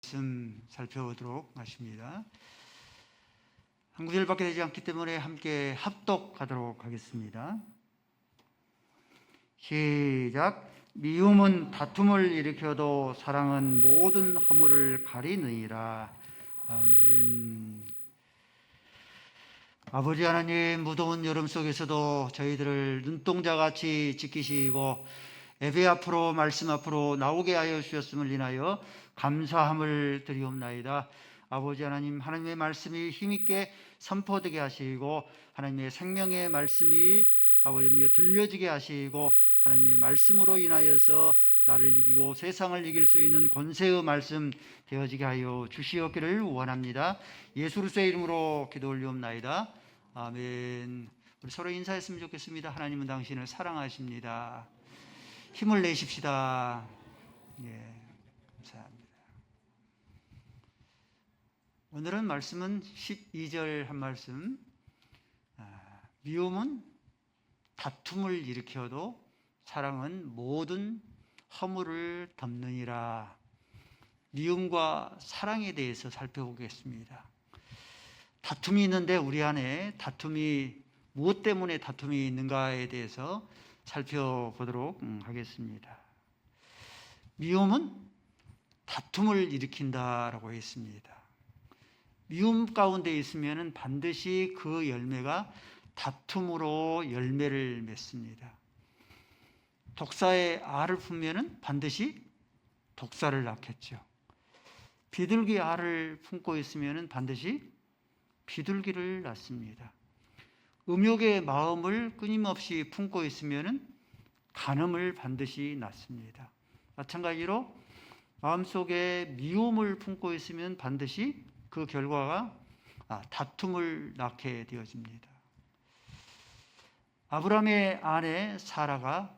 말씀 살펴보도록 하십니다. 한 구절밖에 되지 않기 때문에 함께 합독하도록 하겠습니다. 시작. 미움은 다툼을 일으켜도 사랑은 모든 허물을 가리느니라. 아멘. 아버지 하나님, 무더운 여름 속에서도 저희들을 눈동자같이 지키시고 예배 앞으로 말씀 앞으로 나오게 하여 주셨음을 인하여 감사함을 드리옵나이다. 아버지 하나님, 하나님의 말씀이 힘있게 선포되게 하시고 하나님의 생명의 말씀이 아버지 들려지게 하시고 하나님의 말씀으로 인하여서 나를 이기고 세상을 이길 수 있는 권세의 말씀 되어지게 하여 주시옵기를 원합니다. 예수 그리스도의 이름으로 기도 올리옵나이다. 아멘. 우리 서로 인사했으면 좋겠습니다. 하나님은 당신을 사랑하십니다. 힘을 내십시다. 예, 감사합니다. 오늘은 말씀은 12절 한 말씀. 미움은 다툼을 일으켜도 사랑은 모든 허물을 덮느니라. 미움과 사랑에 대해서 살펴보겠습니다. 다툼이 있는데 우리 안에 다툼이 무엇 때문에 다툼이 있는가에 대해서 살펴보도록 하겠습니다. 미움은 다툼을 일으킨다라고 했습니다. 미움 가운데 있으면 반드시 그 열매가 다툼으로 열매를 맺습니다. 독사의 알을 품으면 반드시 독사를 낳겠죠. 비둘기 알을 품고 있으면 반드시 비둘기를 낳습니다. 음욕의 마음을 끊임없이 품고 있으면 간음을 반드시 낳습니다. 마찬가지로 마음속에 미움을 품고 있으면 반드시 그 결과가 다툼을 낳게 되어집니다. 아브라함의 아내 사라가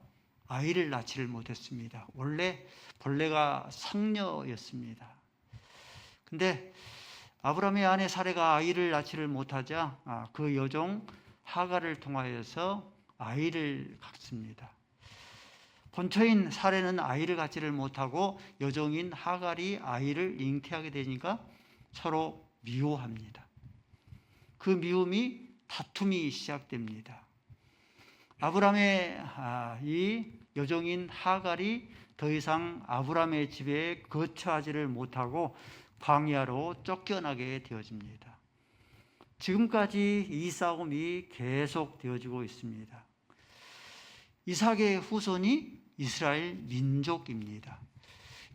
아이를 낳지를 못했습니다. 원래 본래가 상녀였습니다. 근데 아브라함의 아내 사라가 아이를 낳지를 못하자 그 여종 하갈을 통하여서 아이를 갖습니다. 본처인 사라는 아이를 갖지를 못하고 여종인 하갈이 아이를 잉태하게 되니까 서로 미워합니다. 그 미움이 다툼이 시작됩니다. 아브라함의 이 여종인 하갈이 더 이상 아브라함의 집에 거처하지를 못하고 광야로 쫓겨나게 되어집니다. 지금까지 이 싸움이 계속 되어지고 있습니다. 이삭의 후손이 이스라엘 민족입니다.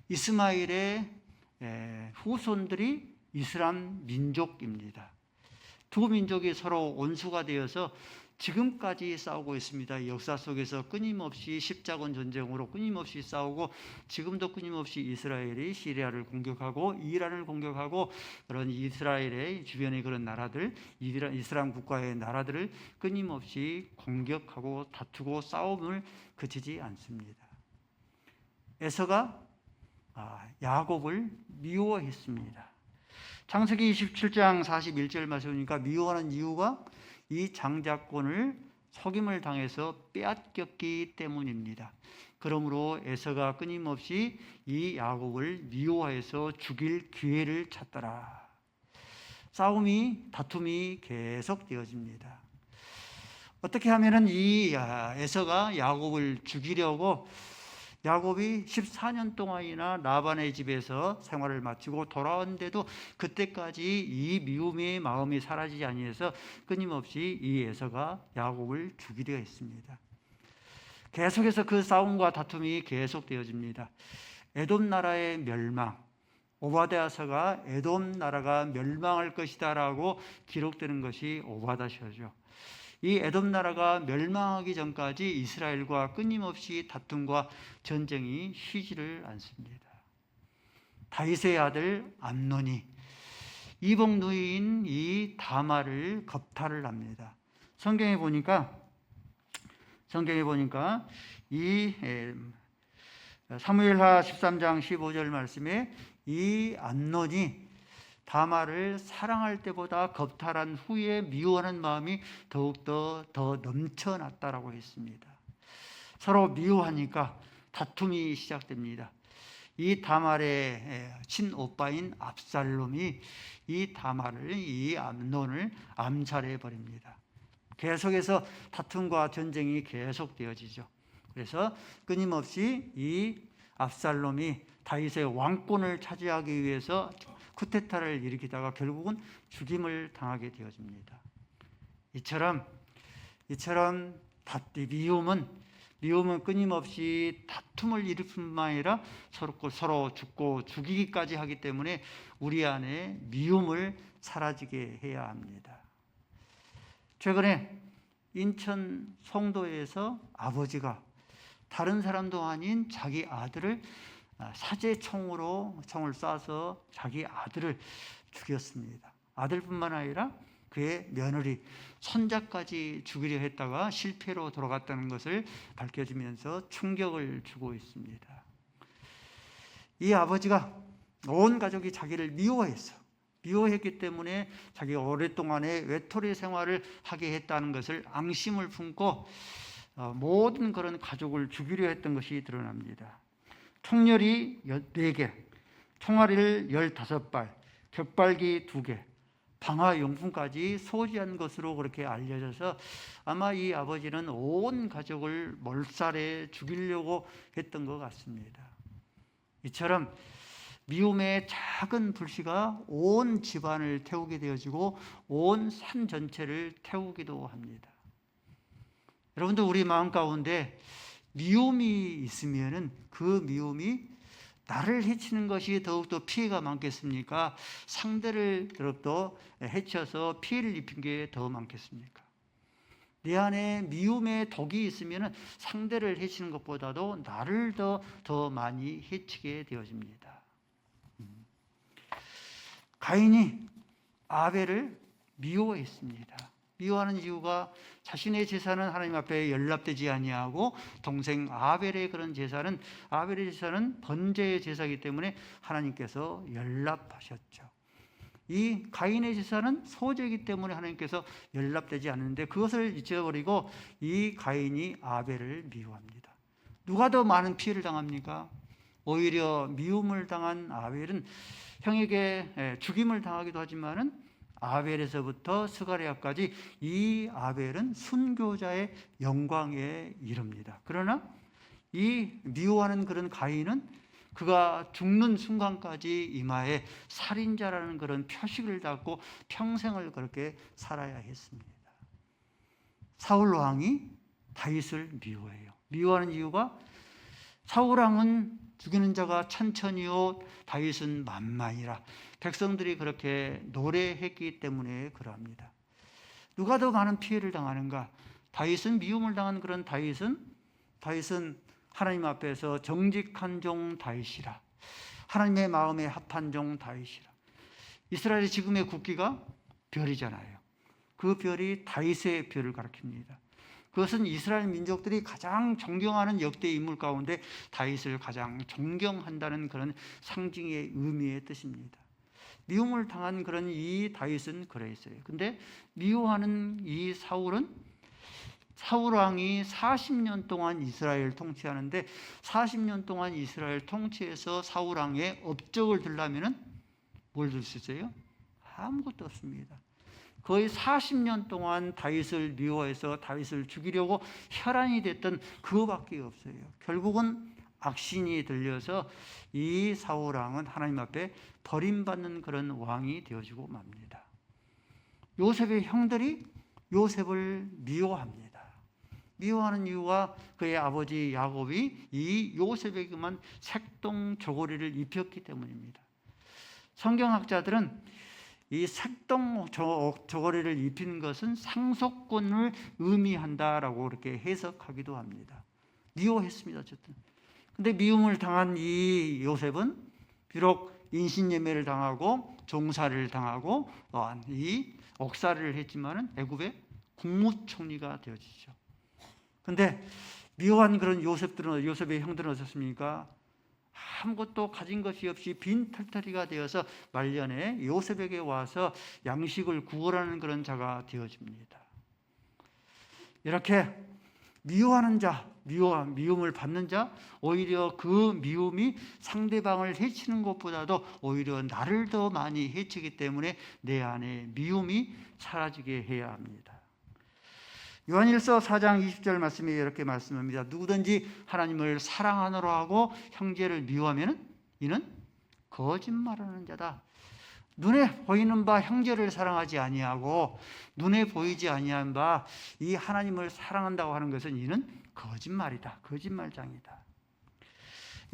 이스마엘의 후손들이 이스람 민족입니다. 두 민족이 서로 원수가 되어서 지금까지 싸우고 있습니다. 역사 속에서 끊임없이 십자군 전쟁으로 끊임없이 싸우고 지금도 끊임없이 이스라엘이 시리아를 공격하고 이란을 공격하고 그런 이스라엘의 주변의 그런 나라들, 이슬람 국가의 나라들을 끊임없이 공격하고 다투고 싸움을 그치지 않습니다. 에서가 야곱을 미워했습니다. 창세기 27장 41절 말씀이니까 미워하는 이유가 이 장자권을 속임을 당해서 빼앗겼기 때문입니다. 그러므로 에서가 끊임없이 이 야곱을 미워해서 죽일 기회를 찾더라. 다툼이 계속되어집니다. 어떻게 하면은 이 에서가 야곱을 죽이려고 야곱이 14년 동안이나 라반의 집에서 생활을 마치고 돌아왔는데도 그때까지 이 미움의 마음이 사라지지 아니해서 끊임없이 이 에서가 야곱을 죽이려 했습니다. 계속해서 그 싸움과 다툼이 계속되어집니다. 에돔 나라의 멸망, 오바댜서가 에돔 나라가 멸망할 것이다라고 기록되는 것이 오바댜서죠. 이 에돔 나라가 멸망하기 전까지 이스라엘과 끊임없이 다툼과 전쟁이 쉬지를 않습니다. 다윗의 아들 암논이 이복 누이인 이 다말을 겁탈을 합니다. 성경에 보니까 이 사무엘하 13장 15절 말씀에 이 암논이 다말을 사랑할 때보다 겁탈한 후에 미워하는 마음이 더욱더 더 넘쳐났다라고 했습니다. 서로 미워하니까 다툼이 시작됩니다. 이 다말의 친오빠인 압살롬이 이 다말을, 이 암논을 암살해 버립니다. 계속해서 다툼과 전쟁이 계속되어지죠. 그래서 끊임없이 이 압살롬이 다윗의 왕권을 차지하기 위해서 쿠데타를 일으키다가 결국은 죽임을 당하게 되어집니다. 이처럼 미움은 끊임없이 다툼을 일으킬 뿐만 아니라 서로 죽고 죽이기까지 하기 때문에 우리 안에 미움을 사라지게 해야 합니다. 최근에 인천 송도에서 아버지가 다른 사람도 아닌 자기 아들을 사제총으로 총을 쏴서 자기 아들을 죽였습니다. 아들뿐만 아니라 그의 며느리, 손자까지 죽이려 했다가 실패로 돌아갔다는 것을 밝혀지면서 충격을 주고 있습니다. 이 아버지가 온 가족이 자기를 미워했기 때문에 자기가 오랫동안의 외톨이 생활을 하게 했다는 것을 앙심을 품고 모든 그런 가족을 죽이려 했던 것이 드러납니다. 총열이 4개, 총알을 15발, 격발기 2개, 방화용품까지 소지한 것으로 그렇게 알려져서 아마 이 아버지는 온 가족을 몰살해 죽이려고 했던 것 같습니다. 이처럼 미움의 작은 불씨가 온 집안을 태우게 되어지고 온 산 전체를 태우기도 합니다. 여러분도 우리 마음 가운데 미움이 있으면은 그 미움이 나를 해치는 것이 더욱더 피해가 많겠습니까? 상대를 더욱더 해쳐서 피해를 입힌 게 더 많겠습니까? 내 안에 미움의 독이 있으면 상대를 해치는 것보다도 나를 더 많이 해치게 되어집니다. 가인이 아벨을 미워했습니다. 미워하는 이유가 자신의 제사는 하나님 앞에 연락되지 아니하고 동생 아벨의 그런 제사는, 아벨의 제사는 번제의 제사이기 때문에 하나님께서 연락하셨죠. 이 가인의 제사는 소제이기 때문에 하나님께서 연락되지 않는데 그것을 잊어버리고 이 가인이 아벨을 미워합니다. 누가 더 많은 피해를 당합니까? 오히려 미움을 당한 아벨은 형에게 죽임을 당하기도 하지만은 아벨에서부터 스가랴까지 이 아벨은 순교자의 영광에 이릅니다. 그러나 이 미워하는 그런 가인은 그가 죽는 순간까지 이마에 살인자라는 그런 표식을 달고 평생을 그렇게 살아야 했습니다. 사울 왕이 다윗을 미워해요. 미워하는 이유가 사울 왕은 죽이는 자가 천천히요 다윗은 만만이라 백성들이 그렇게 노래했기 때문에 그러합니다. 누가 더 많은 피해를 당하는가? 다윗은 미움을 당한 그런 다윗은 하나님 앞에서 정직한 종 다윗이라, 하나님의 마음에 합한 종 다윗이라. 이스라엘의 지금의 국기가 별이잖아요. 그 별이 다윗의 별을 가리킵니다. 그것은 이스라엘 민족들이 가장 존경하는 역대 인물 가운데 다윗을 가장 존경한다는 그런 상징의 의미의 뜻입니다. 미움을 당한 그런 이 다윗은 그랬어요. 근데 미워하는 이 사울 왕이 40년 동안 이스라엘 통치하는데 40년 동안 이스라엘 통치해서 사울 왕의 업적을 들려면은 뭘 들 수 있어요? 아무것도 없습니다. 거의 40년 동안 다윗을 미워해서 다윗을 죽이려고 혈안이 됐던 그거밖에 없어요. 결국은 악신이 들려서 이 사울 왕은 하나님 앞에 버림받는 그런 왕이 되어지고 맙니다. 요셉의 형들이 요셉을 미워합니다. 미워하는 이유가 그의 아버지 야곱이 이 요셉에게만 색동 저고리를 입혔기 때문입니다. 성경학자들은 이 색동 저고리를 입힌 것은 상속권을 의미한다라고 이렇게 해석하기도 합니다. 미워했습니다. 어쨌든. 근데 미움을 당한 이 요셉은 비록 인신예매를 당하고 종살이를 당하고 또한 이 옥살이를 했지만은 애굽의 국무총리가 되어지죠. 근데 미워한 그런 요셉의 형들은 어떻습니까? 아무것도 가진 것이 없이 빈털터리가 되어서 말년에 요셉에게 와서 양식을 구걸하는 그런 자가 되어집니다. 이렇게 미워하는 자, 미움을 받는 자, 오히려 그 미움이 상대방을 해치는 것보다도 오히려 나를 더 많이 해치기 때문에 내 안에 미움이 사라지게 해야 합니다. 요한일서 4장 20절 말씀에 이렇게 말씀합니다. 누구든지 하나님을 사랑하노라 하고 형제를 미워하면 이는 거짓말하는 자다. 눈에 보이는 바 형제를 사랑하지 아니하고 눈에 보이지 아니한 바 이 하나님을 사랑한다고 하는 것은 이는 거짓말이다. 거짓말장이다.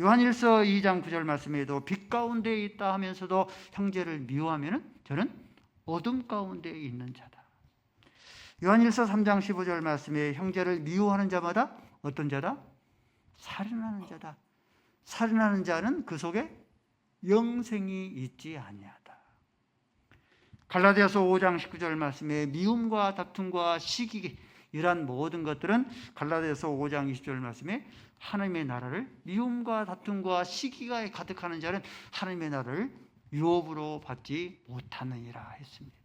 요한일서 2장 9절 말씀에도 빛 가운데 있다 하면서도 형제를 미워하면 저는 어둠 가운데 있는 자다. 요한일서 3장 15절 말씀에 형제를 미워하는 자마다 어떤 자다? 살인하는 자다. 살인하는 자는 그 속에 영생이 있지 아니하다. 갈라디아서 5장 19절 말씀에 미움과 다툼과 시기 이러한 모든 것들은 갈라디아서 5장 20절 말씀에 하나님의 나라를 미움과 다툼과 시기가 가득하는 자는 하나님의 나라를 유업으로 받지 못하느니라 했습니다.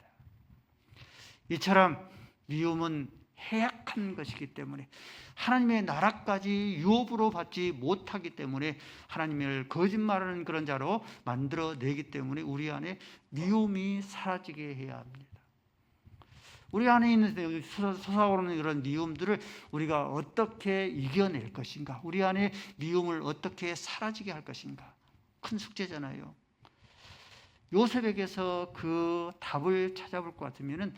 이처럼 미움은 해악한 것이기 때문에 하나님의 나라까지 유업으로 받지 못하기 때문에 하나님을 거짓말하는 그런 자로 만들어내기 때문에 우리 안에 미움이 사라지게 해야 합니다. 우리 안에 있는 솟아오르는 그런 미움들을 우리가 어떻게 이겨낼 것인가, 우리 안에 미움을 어떻게 사라지게 할 것인가, 큰 숙제잖아요. 요셉에게서 그 답을 찾아볼 것 같으면은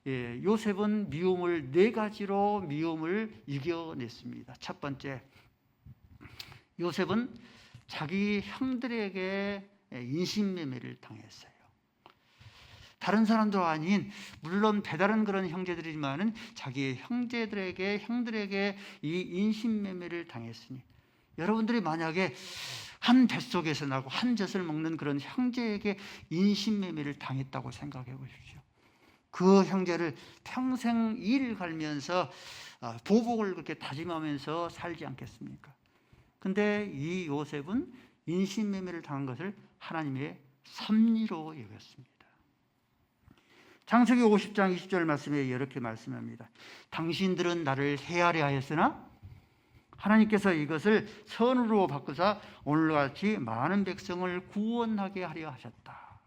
요셉은 미움을 4가지로 미움을 이겨냈습니다. 첫 번째, 요셉은 자기 형들에게 인신매매를 당했어요. 다른 사람도 아닌 물론 배다른 그런 형제들이지만은 자기의 형들에게 이 인신매매를 당했으니 여러분들이 만약에 한 뱃속에서 나고 한 젖을 먹는 그런 형제에게 인신매매를 당했다고 생각해 보십시오. 그 형제를 평생 일 갈면서 보복을 그렇게 다짐하면서 살지 않겠습니까? 근데 이 요셉은 인신매매를 당한 것을 하나님의 섭리로 여겼습니다. 창세기 50장 20절 말씀에 이렇게 말씀합니다. 당신들은 나를 해하려 하였으나 하나님께서 이것을 선으로 바꾸사 오늘과 같이 많은 백성을 구원하게 하려 하셨다.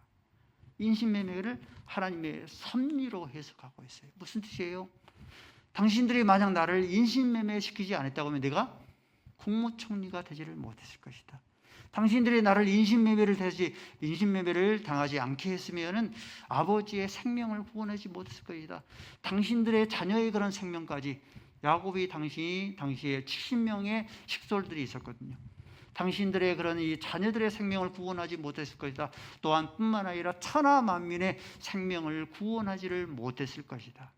인신매매를 하나님의 섭리로 해석하고 있어요. 무슨 뜻이에요? 당신들이 만약 나를 인신매매시키지 않았다고 하면 내가 국무총리가 되지를 못했을 것이다. 당신들이 나를 인신매매를 당하지 않게 했으면 아버지의 생명을 구원하지 못했을 것이다. 당신들의 자녀의 그런 생명까지, 야곱이 당시에 70명의 식솔들이 있었거든요. 당신들의 그런 이 자녀들의 생명을 구원하지 못했을 것이다. 또한 뿐만 아니라 천하 만민의 생명을 구원하지를 못했을 것이다.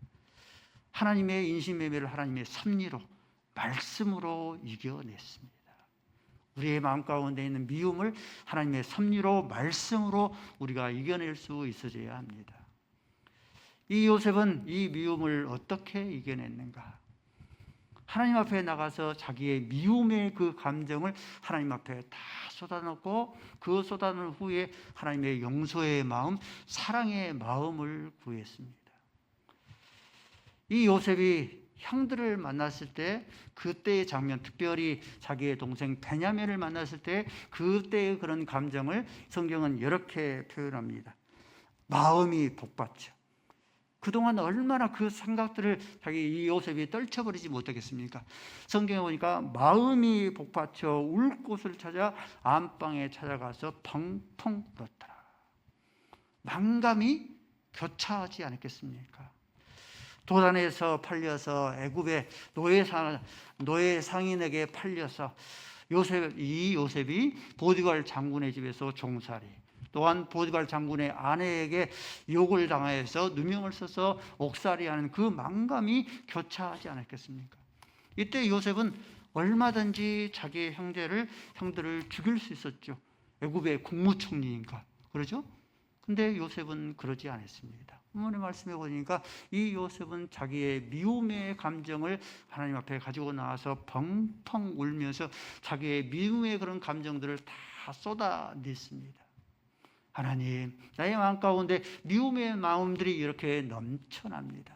하나님의 인신매매를 하나님의 섭리로, 말씀으로 이겨냈습니다. 우리의 마음 가운데 있는 미움을 하나님의 섭리로, 말씀으로 우리가 이겨낼 수 있어져야 합니다. 이 요셉은 이 미움을 어떻게 이겨냈는가? 하나님 앞에 나가서 자기의 미움의 그 감정을 하나님 앞에 다 쏟아놓고 그 쏟아놓은 후에 하나님의 용서의 마음, 사랑의 마음을 구했습니다. 이 요셉이 형들을 만났을 때 그때의 장면, 특별히 자기의 동생 베냐민을 만났을 때 그때의 그런 감정을 성경은 이렇게 표현합니다. 마음이 복받쳐. 그동안 얼마나 그 생각들을 이 요셉이 떨쳐버리지 못하겠습니까? 성경에 보니까 마음이 복받쳐 울 곳을 찾아 안방에 찾아가서 펑펑 울었더라. 만감이 교차하지 않았겠습니까? 도단에서 팔려서 애굽의 노예 상인에게 팔려서 이 요셉이 보디갈 장군의 집에서 종살이, 또한 보디갈 장군의 아내에게 욕을 당하여서 누명을 써서 옥살이하는 그 만감이 교차하지 않았겠습니까? 이때 요셉은 얼마든지 자기의 형들을 죽일 수 있었죠. 애굽의 국무총리니까. 그러죠? 근데 요셉은 그러지 않았습니다. 본문의 말씀해 보니까 이 요셉은 자기의 미움의 감정을 하나님 앞에 가지고 나와서 펑펑 울면서 자기의 미움의 그런 감정들을 다 쏟아냈습니다. 하나님, 나의 마음 가운데 미움의 마음들이 이렇게 넘쳐납니다.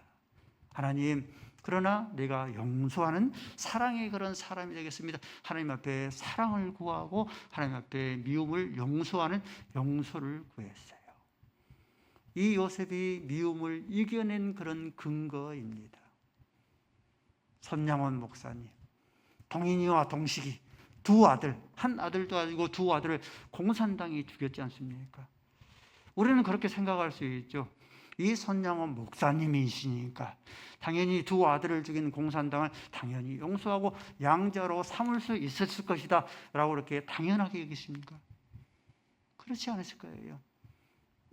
하나님, 그러나 내가 용서하는 사랑의 그런 사람이 되겠습니다. 하나님 앞에 사랑을 구하고 하나님 앞에 미움을 용서하는 용서를 구했어요. 이 요셉이 미움을 이겨낸 그런 근거입니다. 손양원 목사님, 동인이와 동식이 두 아들, 한 아들도 아니고 두 아들을 공산당이 죽였지 않습니까? 우리는 그렇게 생각할 수 있죠. 이 손양원 목사님이시니까 당연히 두 아들을 죽인 공산당을 당연히 용서하고 양자로 삼을 수 있었을 것이다 라고 그렇게 당연하게 여기십니까? 그렇지 않았을 거예요.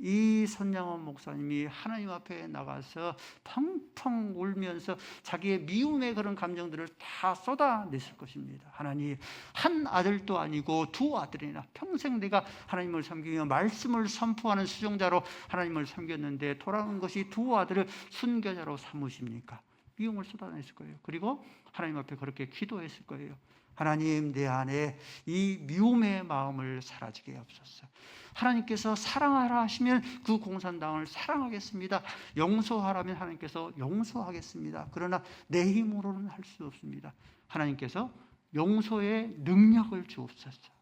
이 손양원 목사님이 하나님 앞에 나가서 펑펑 울면서 자기의 미움의 그런 감정들을 다 쏟아냈을 것입니다. 하나님, 한 아들도 아니고 두 아들이나 평생 내가 하나님을 섬기며 말씀을 선포하는 수종자로 하나님을 섬겼는데 돌아온 것이 두 아들을 순교자로 삼으십니까? 미움을 쏟아냈을 거예요. 그리고 하나님 앞에 그렇게 기도했을 거예요. 하나님, 내 안에 이 미움의 마음을 사라지게 하옵소서. 하나님께서 사랑하라 하시면 그 공산당을 사랑하겠습니다. 용서하라면 하나님께서 용서하겠습니다. 그러나 내 힘으로는 할 수 없습니다. 하나님께서 용서의 능력을 주옵소서.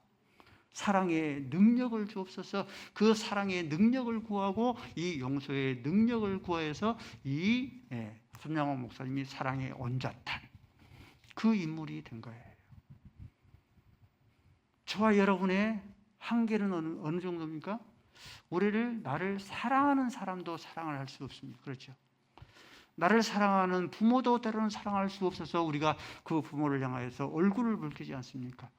사랑의 능력을 주옵소서. 그 사랑의 능력을 구하고 이 용서의 능력을 구해서 이 손양원 목사님이 사랑의 온전한 그 인물이 된 거예요. 저와 여러분의 한계는 어느 정도입니까? 나를 사랑하는 사람도 사랑을 할 수 없습니다. 그렇죠? 나를 사랑하는 부모도 때로는 사랑할 수 없어서 우리가 그 부모를 향해서 얼굴을 붉히지 않습니까?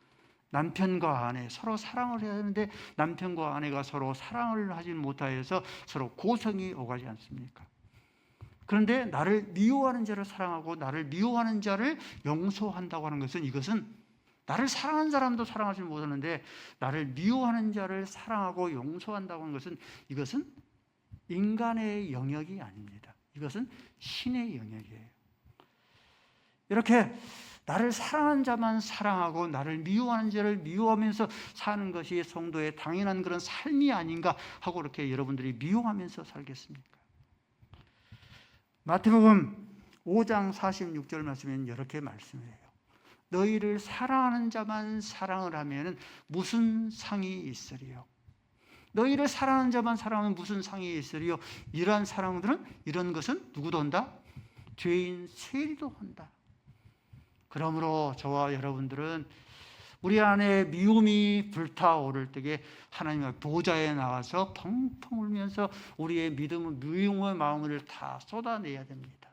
남편과 아내 서로 사랑을 해야 하는데 남편과 아내가 서로 사랑을 하지 못하여서 서로 고성이 오가지 않습니까? 그런데 나를 미워하는 자를 사랑하고 나를 미워하는 자를 용서한다고 하는 것은 이것은 나를 사랑하는 사람도 사랑하지 못하는데 나를 미워하는 자를 사랑하고 용서한다고 하는 것은 이것은 인간의 영역이 아닙니다. 이것은 신의 영역이에요. 이렇게 나를 사랑하는 자만 사랑하고 나를 미워하는 자를 미워하면서 사는 것이 성도의 당연한 그런 삶이 아닌가 하고 이렇게 여러분들이 미워하면서 살겠습니까? 마태복음 5장 46절 말씀에는 이렇게 말씀해요. 너희를 사랑하는 자만 사랑을 하면 무슨 상이 있으리요? 너희를 사랑하는 자만 사랑하면 무슨 상이 있으리요? 이러한 사랑들은 이런 것은 누구도 한다? 죄인 세리도 한다. 그러므로 저와 여러분들은 우리 안에 미움이 불타오를 때에 하나님의 보좌에 나와서 펑펑 울면서 우리의 미움의 마음을 다 쏟아내야 됩니다.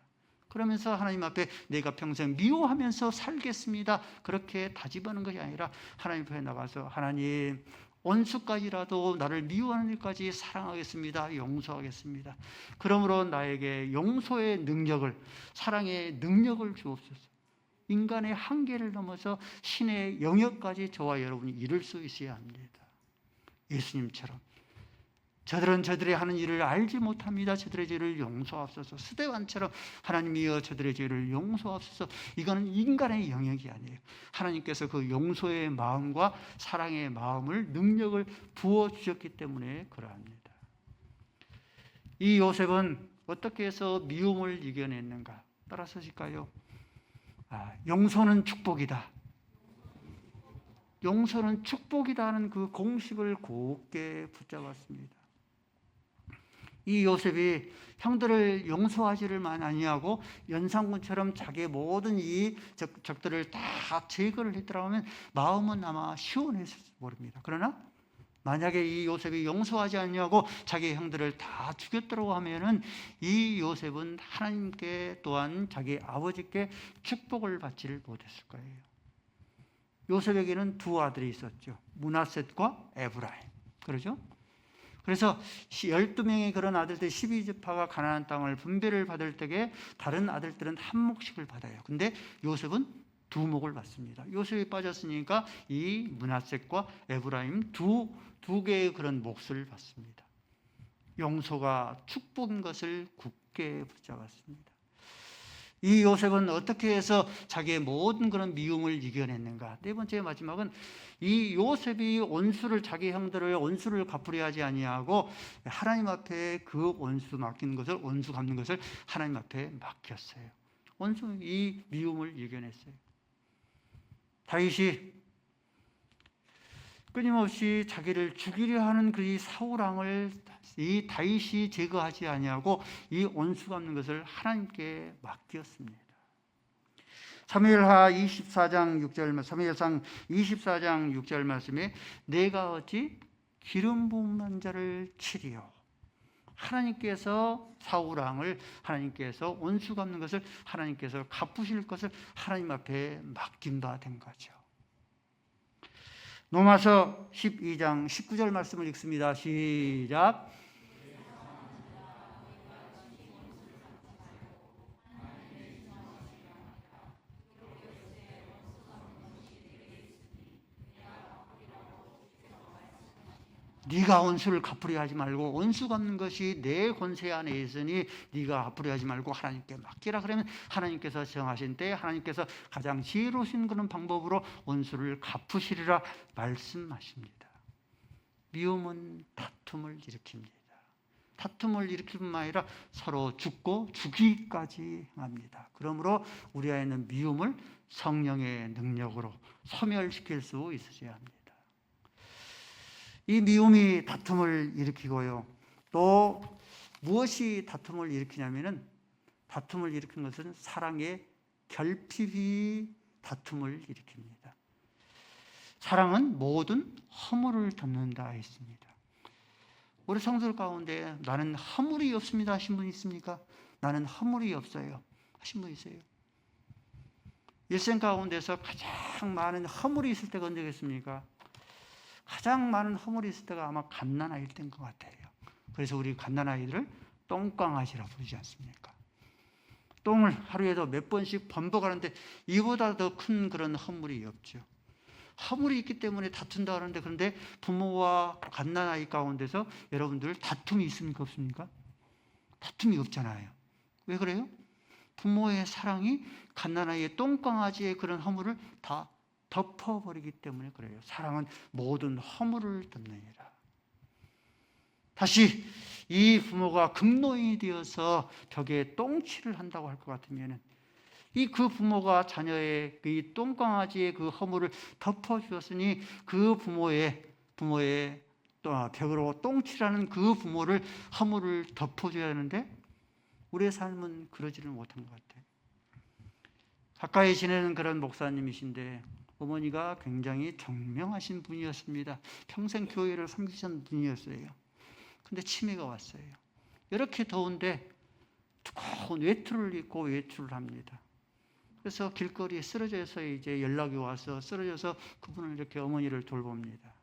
그러면서 하나님 앞에 내가 평생 미워하면서 살겠습니다. 그렇게 다짐하는 것이 아니라 하나님 앞에 나가서 하나님, 원수까지라도 나를 미워하는 일까지 사랑하겠습니다. 용서하겠습니다. 그러므로 나에게 용서의 능력을, 사랑의 능력을 주옵소서. 인간의 한계를 넘어서 신의 영역까지 저와 여러분이 이룰 수 있어야 합니다. 예수님처럼 저들은 저들의 하는 일을 알지 못합니다. 저들의 죄를 용서하옵소서. 스데반처럼 하나님이여 저들의 죄를 용서하옵소서. 이거는 인간의 영역이 아니에요. 하나님께서 그 용서의 마음과 사랑의 마음을, 능력을 부어주셨기 때문에 그러합니다. 이 요셉은 어떻게 해서 미움을 이겨냈는가? 따라서실까요? 용서는 축복이다. 용서는 축복이다 하는 그 공식을 굳게 붙잡았습니다. 이 요셉이 형들을 용서하지를 아니하고 연산군처럼 자기의 모든 이 적들을 다 제거를 했더라고 하면 마음은 아마 시원했을지 모릅니다. 그러나 만약에 이 요셉이 용서하지 않냐고 자기 형들을 다 죽였더라고 하면은 이 요셉은 하나님께 또한 자기 아버지께 축복을 받지를 못했을 거예요. 요셉에게는 두 아들이 있었죠. 므낫셋과 에브라임. 그러죠? 그래서 12명의 그런 아들들 12지파가 가나안 땅을 분배를 받을 때에 다른 아들들은 한 몫씩을 받아요. 근데 요셉은 두 몫을 받습니다. 요셉이 빠졌으니까 이 므낫셋과 에브라임 두 개의 그런 몫을 받습니다. 용서가 축복인 것을 굳게 붙잡았습니다. 이 요셉은 어떻게 해서 자기의 모든 그런 미움을 이겨냈는가? 네 번째 마지막은 이 요셉이 자기 형들을 원수를 갚으려 하지 아니하고 하나님 앞에 그 원수 갚는 것을 하나님 앞에 맡겼어요. 원수 이 미움을 이겨냈어요. 다윗이 끊임없이 자기를 죽이려 하는 그 사울 왕을 이 다윗이 제거하지 아니하고 이 원수가 없는 것을 하나님께 맡겼습니다. 사무엘하 24장 6절 사무엘상 24장 6절 말씀에 내가 어찌 기름 부음한 자를 치리요. 하나님께서 사울 왕을 하나님께서 원수가 없는 것을 하나님께서 갚으실 것을 하나님 앞에 맡긴 바 된 거죠. 로마서 12장 19절 말씀을 읽습니다. 시작. 네가 원수를 갚으려 하지 말고 원수 갚는 것이 내 권세 안에 있으니 네가 갚으려 하지 말고 하나님께 맡기라. 그러면 하나님께서 정하신 때에 하나님께서 가장 지혜로우신 그런 방법으로 원수를 갚으시리라 말씀하십니다. 미움은 다툼을 일으킵니다. 다툼을 일으킬 뿐만 아니라 서로 죽고 죽이기까지 합니다. 그러므로 우리 안에는 미움을 성령의 능력으로 소멸시킬 수 있어야 합니다. 이 미움이 다툼을 일으키고요. 또 무엇이 다툼을 일으키냐면은 다툼을 일으키는 것은 사랑의 결핍이 다툼을 일으킵니다. 사랑은 모든 허물을 덮는다 했습니다. 우리 성도들 가운데 나는 허물이 없습니다 하신 분 있습니까? 나는 허물이 없어요 하신 분 있어요? 일생 가운데서 가장 많은 허물이 있을 때가 언제겠습니까? 가장 많은 허물이 있을 때가 아마 갓난아이일 때인 것 같아요. 그래서 우리 갓난아이들을 똥강아지라고 부르지 않습니까? 똥을 하루에도 몇 번씩 번복하는데 이보다 더 큰 그런 허물이 없죠. 허물이 있기 때문에 다툰다 하는데, 그런데 부모와 갓난아이 가운데서 여러분들 다툼이 있습니까 없습니까? 다툼이 없잖아요. 왜 그래요? 부모의 사랑이 갓난아이의 똥강아지의 그런 허물을 다 덮어버리기 때문에 그래요. 사랑은 모든 허물을 덮느니라. 다시 이 부모가 금노인이 되어서 벽에 똥칠을 한다고 할 것 같으면 그 부모가 자녀의 이 똥강아지의 그 허물을 덮어주었으니 그 부모의 벽으로 똥칠하는 그 부모를 허물을 덮어줘야 하는데 우리의 삶은 그러지를 못한 것 같아요. 가까이 지내는 그런 목사님이신데 어머니가 굉장히 정명하신 분이었습니다. 평생 교회를 섬기신 분이었어요. 근데 치매가 왔어요. 이렇게 더운데 두꺼운 외투를 입고 외출을 합니다. 그래서 길거리에 쓰러져서 이제 연락이 와서 쓰러져서 그분을 이렇게 어머니를 돌봅니다.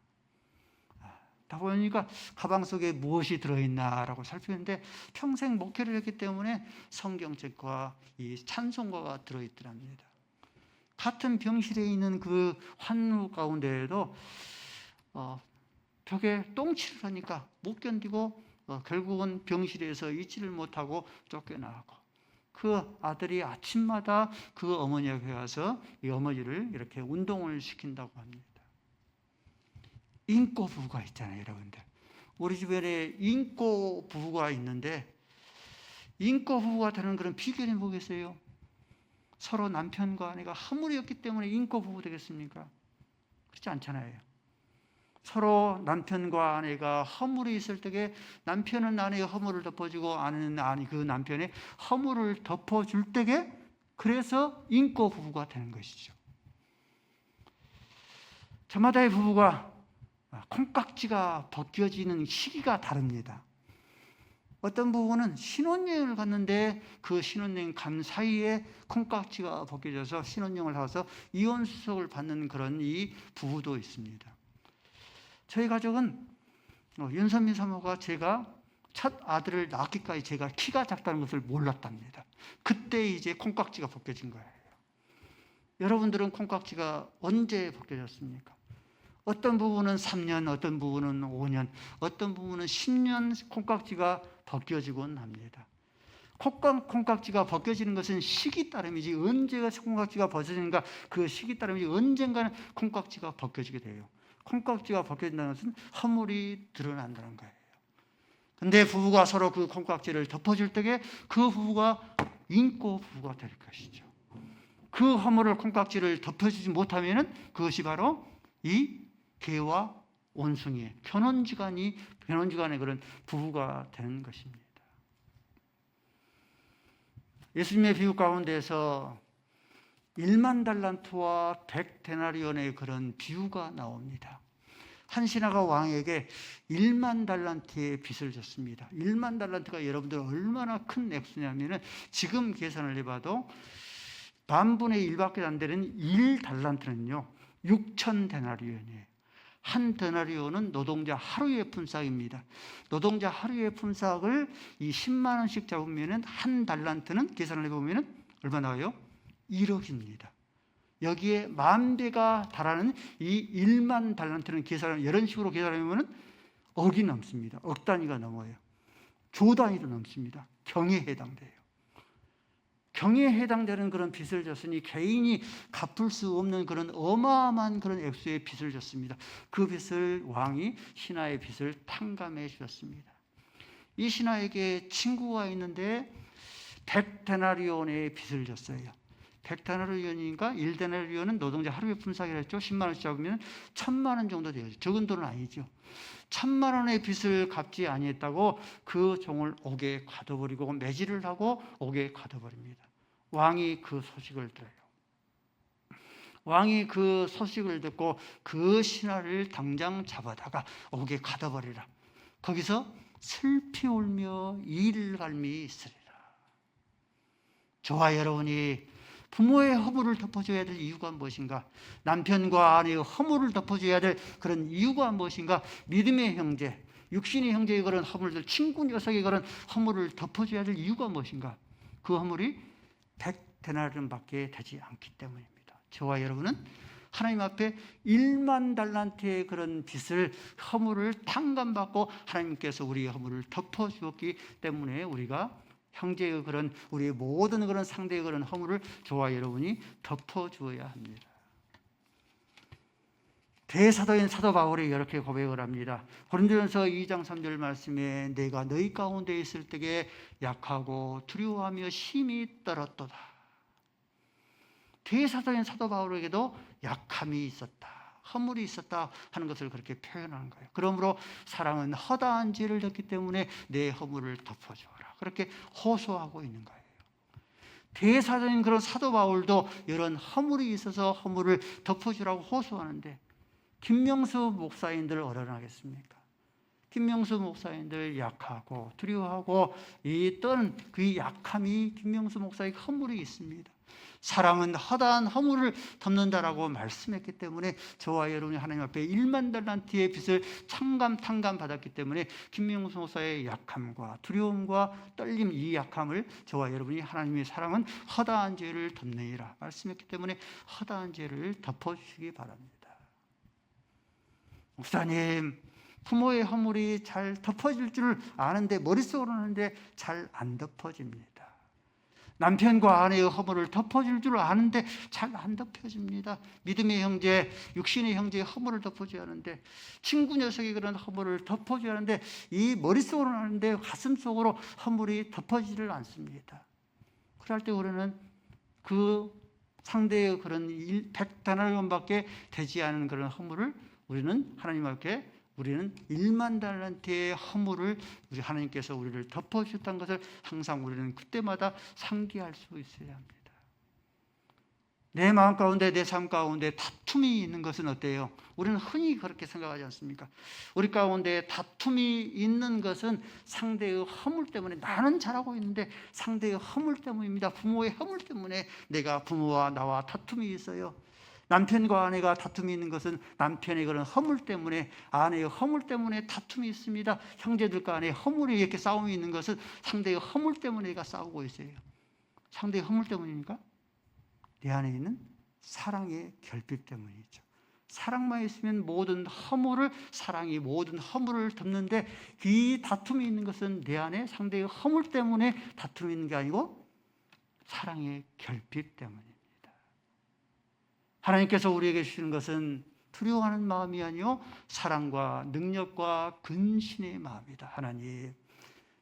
다 보니까 가방 속에 무엇이 들어있나라고 살피는데 평생 목회를 했기 때문에 성경책과 이 찬송가가 들어있더랍니다. 같은 병실에 있는 그 환우 가운데에도 벽에 똥칠을 하니까 못 견디고 결국은 병실에서 있지를 못하고 쫓겨나고, 그 아들이 아침마다 그 어머니에게 가서 이 어머니를 이렇게 운동을 시킨다고 합니다. 인꼬 부부가 있잖아요, 여러분들. 우리 주변에 인꼬 부부가 있는데 인꼬 부부가 되는 그런 비결이 뭐겠어요? 서로 남편과 아내가 허물이 없기 때문에 인꼬 부부 되겠습니까? 그렇지 않잖아요. 서로 남편과 아내가 허물이 있을 때에 남편은 아내의 허물을 덮어주고 아내는 그 남편의 허물을 덮어줄 때에 그래서 인꼬 부부가 되는 것이죠. 저마다의 부부가 콩깍지가 벗겨지는 시기가 다릅니다. 어떤 부부는 신혼여행을 갔는데 그 신혼여행 간 사이에 콩깍지가 벗겨져서 신혼여행을 가서 이혼수속을 받는 그런 이 부부도 있습니다. 저희 가족은 윤선민 사모가 제가 첫 아들을 낳기까지 제가 키가 작다는 것을 몰랐답니다. 그때 이제 콩깍지가 벗겨진 거예요. 여러분들은 콩깍지가 언제 벗겨졌습니까? 어떤 부분은 3년, 어떤 부분은 5년, 어떤 부분은 10년 콩깍지가 벗겨지곤 합니다. 콩깍지가 벗겨지는 것은 시기 따름이지 언제가 콩깍지가 벗어지는가, 그 시기 따름이지 언젠가는 콩깍지가 벗겨지게 돼요. 콩깍지가 벗겨진다는 것은 허물이 드러난다는 거예요. 근데 부부가 서로 그 콩깍지를 덮어줄 때에 그 부부가 인고 부부가 될 것이죠. 그 허물을 콩깍지를 덮어주지 못하면 그것이 바로 이 개와 원숭이의 변혼주간의 그런 부부가 되는 것입니다. 예수님의 비유 가운데서 1만 달란트와 100데나리온의 그런 비유가 나옵니다. 한 신하가 왕에게 1만 달란트의 빚을 졌습니다. 1만 달란트가 여러분들 얼마나 큰 액수냐면은 지금 계산을 해봐도 반분의 1밖에 안 되는 1달란트는요 6,000데나리온이에요. 한 데나리온은 노동자 하루의 품삯입니다. 노동자 하루의 품삯을 이 10만 원씩 잡으면은 한 달란트는 계산을 해보면은 얼마 나와요? 1억입니다. 여기에 10,000배가 달하는 이 1만 달란트는 계산을 이런 식으로 계산하면 억이 넘습니다. 억 단위가 넘어요. 조 단위도 넘습니다. 경에 해당돼요. 경에 해당되는 그런 빚을 졌으니 개인이 갚을 수 없는 그런 어마어마한 그런 액수의 빚을 졌습니다. 그 빚을 왕이 신하의 빚을 탕감해 주셨습니다. 이 신하에게 친구가 있는데 100데나리온의 빚을 졌어요. 100데나리온이니까 1데나리온은 노동자 하루의 품삯이라 했죠. 10만 원씩 잡으면 1,000만 원 정도 돼요. 적은 돈은 아니죠. 1,000만 원의 빚을 갚지 아니했다고 그 종을 옥에 가둬버리고 매질을 하고 옥에 가둬버립니다. 왕이 그 소식을 들어요. 왕이 그 소식을 듣고 그 신하를 당장 잡아다가 옥에 가둬버리라. 거기서 슬피 울며 이를갈미 있으리라. 저와 여러분이 부모의 허물을 덮어줘야 될 이유가 무엇인가? 남편과 아내의 허물을 덮어줘야 될 그런 이유가 무엇인가? 믿음의 형제, 육신의 형제의 그런 허물들, 친구 녀석의 그런 허물을 덮어줘야 될 이유가 무엇인가? 그 허물이 100데나리온밖에 되지 않기 때문입니다. 저와 여러분은 하나님 앞에 1만 달란트의 그런 빚을, 허물을 탕감받고 하나님께서 우리의 허물을 덮어주었기 때문에 우리가 형제의 그런 우리의 모든 그런 상대의 그런 허물을 저와 여러분이 덮어주어야 합니다. 대사도인 사도 바울이 이렇게 고백을 합니다. 고린도전서 2장 3절 말씀에 내가 너희 가운데 있을 때에 약하고 두려워하며 심히 떨었도다. 대사도인 사도 바울에게도 약함이 있었다, 허물이 있었다 하는 것을 그렇게 표현하는 거예요. 그러므로 사랑은 허다한 죄를 졌기 때문에 내 허물을 덮어주어라, 그렇게 호소하고 있는 거예요. 대사도인 그런 사도 바울도 이런 허물이 있어서 허물을 덮어주라고 호소하는데 김명수 목사님들 어련하겠습니까? 김명수 목사님들 약하고 두려워하고 있던 그 약함이 김명수 목사의 허물이 있습니다. 사랑은 허다한 허물을 덮는다라고 말씀했기 때문에 저와 여러분이 하나님 앞에 1만 달란트의 빚을 탕감 받았기 때문에 김명수 목사의 약함과 두려움과 떨림, 이 약함을 저와 여러분이 하나님의 사랑은 허다한 죄를 덮느니라 말씀했기 때문에 허다한 죄를 덮어주시기 바랍니다. 목사님, 부모의 허물이 잘 덮어질 줄 아는데 머릿속으로 하는데 잘 안 덮어집니다. 남편과 아내의 허물을 덮어줄 줄 아는데 잘 안 덮여집니다. 믿음의 형제, 육신의 형제의 허물을 덮어줘야 하는데, 친구 녀석의 그런 허물을 덮어줘야 하는데 이 머릿속으로 하는데 가슴속으로 허물이 덮어지질 않습니다. 그럴 때 우리는 그 상대의 그런 100데나리온밖에 되지 않은 그런 허물을 우리는 하나님 앞에 우리는 1만 달란트의 허물을 우리 하나님께서 우리를 덮어주셨다는 것을 항상 우리는 그때마다 상기할 수 있어야 합니다. 내 마음 가운데, 내 삶 가운데 다툼이 있는 것은 어때요? 우리는 흔히 그렇게 생각하지 않습니까? 우리 가운데 다툼이 있는 것은 상대의 허물 때문에, 나는 잘하고 있는데 상대의 허물 때문입니다. 부모의 허물 때문에 내가 부모와 나와 다툼이 있어요. 남편과 아내가 다툼이 있는 것은 남편의 그런 허물 때문에, 아내의 허물 때문에 다툼이 있습니다. 형제들 간에 허물이 이렇게 싸움이 있는 것은 상대의 허물 때문에 내가 싸우고 있어요. 상대의 허물 때문입니까? 내 안에 있는 사랑의 결핍 때문이죠. 사랑만 있으면 모든 허물을, 사랑이 모든 허물을 덮는데, 이 다툼이 있는 것은 내 안에 상대의 허물 때문에 다툼이 있는 게 아니고 사랑의 결핍 때문입니다. 하나님께서 우리에게 주시는 것은 두려워하는 마음이 아니요 사랑과 능력과 근신의 마음이다. 하나님,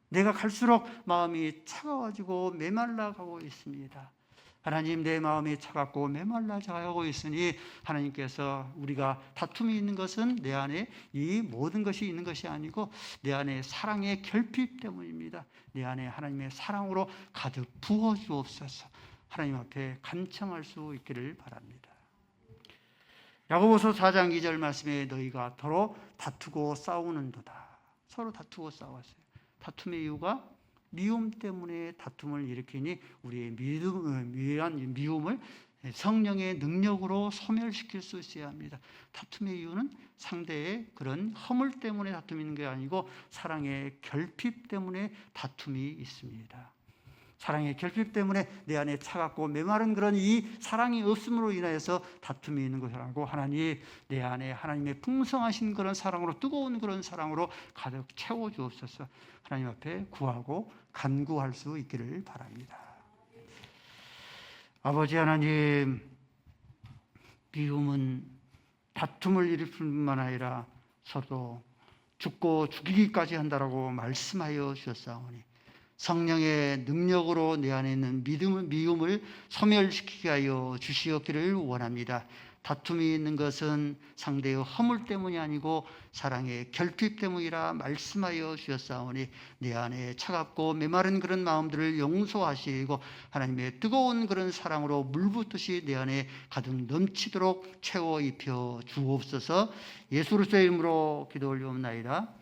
내가 갈수록 마음이 차가워지고 메말라가고 있습니다. 하나님, 내 마음이 차갑고 메말라져가고 있으니 하나님께서 우리가 다툼이 있는 것은 내 안에 이 모든 것이 있는 것이 아니고 내 안에 사랑의 결핍 때문입니다. 내 안에 하나님의 사랑으로 가득 부어주옵소서. 하나님 앞에 간청할 수 있기를 바랍니다. 야고보서 4장 2절 말씀에 너희가 서로 다투고 싸우는도다. 서로 다투고 싸웠어요. 다툼의 이유가 미움 때문에 다툼을 일으키니 우리의 미움을 성령의 능력으로 소멸시킬 수 있어야 합니다. 다툼의 이유는 상대의 그런 허물 때문에 다툼이 있는 게 아니고 사랑의 결핍 때문에 다툼이 있습니다. 사랑의 결핍 때문에 내 안에 차갑고 메마른 그런 이 사랑이 없음으로 인하여서 다툼이 있는 것이라고 하나님, 내 안에 하나님의 풍성하신 그런 사랑으로, 뜨거운 그런 사랑으로 가득 채워주옵소서. 하나님 앞에 구하고 간구할 수 있기를 바랍니다. 아버지 하나님, 미움은 다툼을 일으킬 뿐만 아니라 서로 죽고 죽이기까지 한다라고 말씀하여 주셨사오니 성령의 능력으로 내 안에 있는 미움을 소멸시키게 하여 주시옵기를 원합니다. 다툼이 있는 것은 상대의 허물 때문이 아니고 사랑의 결핍 때문이라 말씀하여 주셨사오니 내 안에 차갑고 메마른 그런 마음들을 용서하시고 하나님의 뜨거운 그런 사랑으로 물붓듯이 내 안에 가득 넘치도록 채워 입혀 주옵소서. 예수 그리스도의 이름으로 기도 올리옵나이다.